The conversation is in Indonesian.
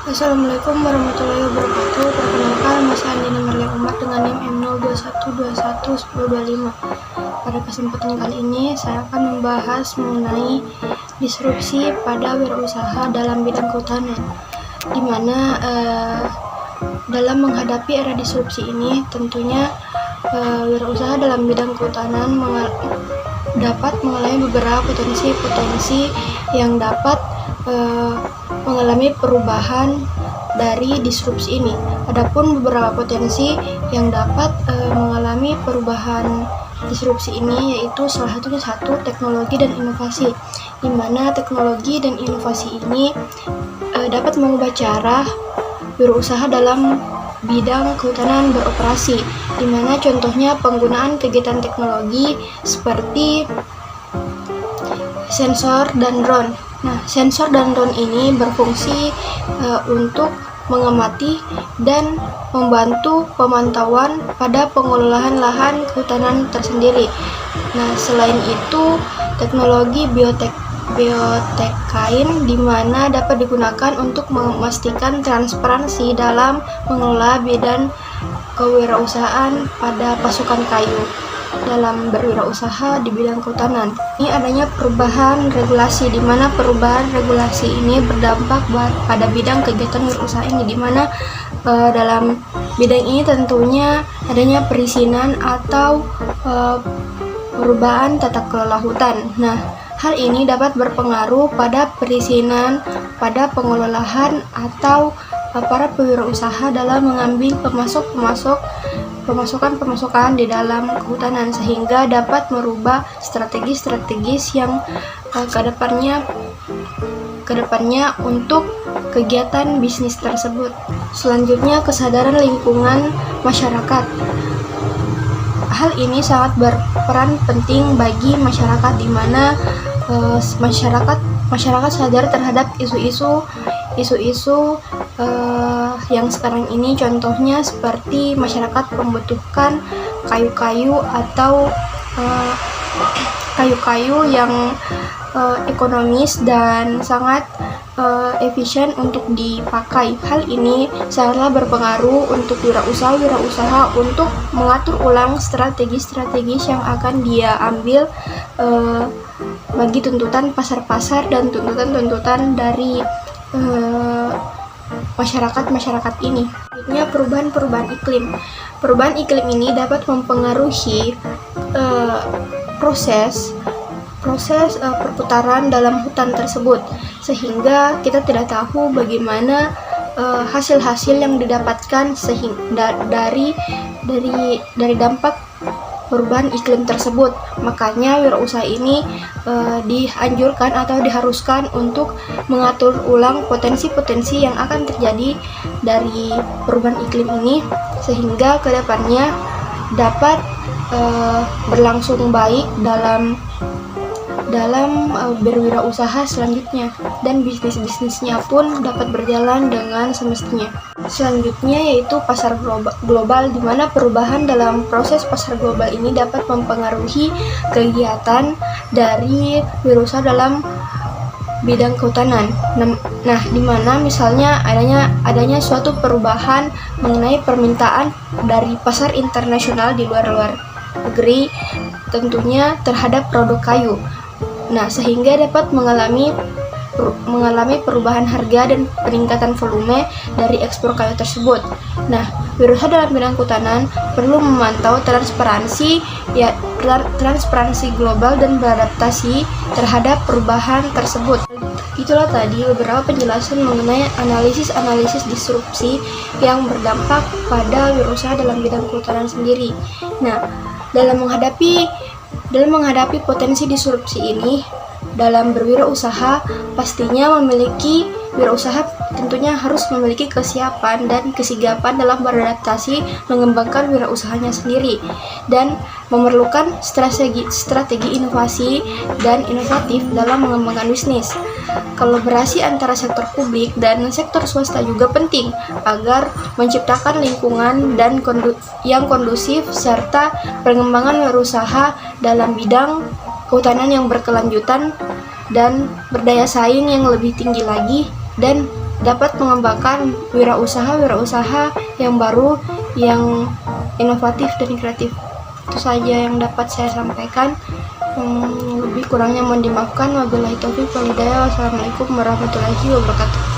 Assalamualaikum warahmatullahi wabarakatuh. Perkenalkan, saya Andina Maria Umar dengan NIM M0212111025. Pada kesempatan kali ini, saya akan membahas mengenai disrupsi pada wirausaha dalam bidang kehutanan, di mana dalam menghadapi era disrupsi ini, tentunya wirausaha dalam bidang kehutanan dapat mengalami beberapa potensi-potensi yang dapat mengalami perubahan dari disrupsi ini. Adapun beberapa potensi yang dapat mengalami perubahan disrupsi ini yaitu salah satunya teknologi dan inovasi, di mana teknologi dan inovasi ini dapat mengubah cara wirausaha dalam bidang kehutanan beroperasi, di mana contohnya penggunaan kegiatan teknologi seperti sensor dan drone. Nah, sensor dan drone ini berfungsi untuk mengamati dan membantu pemantauan pada pengelolaan lahan kehutanan tersendiri. Nah, selain itu, teknologi biotekain di mana dapat digunakan untuk memastikan transparansi dalam mengelola bidang kewirausahaan pada pasukan kayu dalam berwirausaha di bidang kehutanan. Ini adanya perubahan regulasi, di mana perubahan regulasi ini berdampak pada bidang kegiatan wirausaha ini, di mana dalam bidang ini tentunya adanya perizinan atau perubahan tata kelola hutan. Nah, hal ini dapat berpengaruh pada perizinan, pada pengelolaan atau para pewirausaha dalam mengambil pemasukan di dalam kehutanan, sehingga dapat merubah strategi-strategis yang kedepannya untuk kegiatan bisnis tersebut. Selanjutnya, kesadaran lingkungan masyarakat. Hal ini sangat berperan penting bagi masyarakat, di mana masyarakat sadar terhadap isu-isu yang sekarang ini, contohnya seperti masyarakat membutuhkan kayu-kayu atau kayu-kayu yang ekonomis dan sangat efisien untuk dipakai. Hal ini sangatlah berpengaruh untuk wirausaha untuk mengatur ulang strategi-strategi yang akan dia ambil bagi tuntutan pasar-pasar dan tuntutan-tuntutan dari masyarakat ini. Selanjutnya, perubahan iklim. Perubahan iklim ini dapat mempengaruhi proses perputaran dalam hutan tersebut, sehingga kita tidak tahu bagaimana hasil-hasil yang didapatkan dari dampak perubahan iklim tersebut. Makanya wirausaha ini dianjurkan atau diharuskan untuk mengatur ulang potensi-potensi yang akan terjadi dari perubahan iklim ini, sehingga kedepannya dapat berlangsung baik dalam berwirausaha selanjutnya, dan bisnisnya pun dapat berjalan dengan semestinya. Selanjutnya yaitu pasar global, di mana perubahan dalam proses pasar global ini dapat mempengaruhi kegiatan dari wirausaha dalam bidang kehutanan. Nah, di mana misalnya adanya suatu perubahan mengenai permintaan dari pasar internasional di luar negeri, tentunya terhadap produk kayu. Nah, sehingga dapat mengalami perubahan harga dan peningkatan volume dari ekspor kayu tersebut. Nah, wirausaha dalam bidang kehutanan perlu memantau transparansi global dan beradaptasi terhadap perubahan tersebut. Itulah tadi beberapa penjelasan mengenai analisis disrupsi yang berdampak pada wirausaha dalam bidang kehutanan sendiri. Nah, dalam menghadapi potensi disrupsi ini dalam berwirausaha, pastinya wirausaha tentunya harus memiliki kesiapan dan kesigapan dalam beradaptasi mengembangkan wirausahanya sendiri, dan memerlukan strategi inovasi dan inovatif dalam mengembangkan bisnis. Kolaborasi antara sektor publik dan sektor swasta juga penting agar menciptakan lingkungan yang kondusif serta pengembangan wirausaha dalam bidang kehutanan yang berkelanjutan dan berdaya saing yang lebih tinggi lagi, dan dapat mengembangkan wirausaha yang baru, yang inovatif dan kreatif. Itu saja yang dapat saya sampaikan. Lebih kurangnya mohon dimaafkan. Wabillahi taufiq wal hidayah. Wassalamualaikum warahmatullahi wabarakatuh.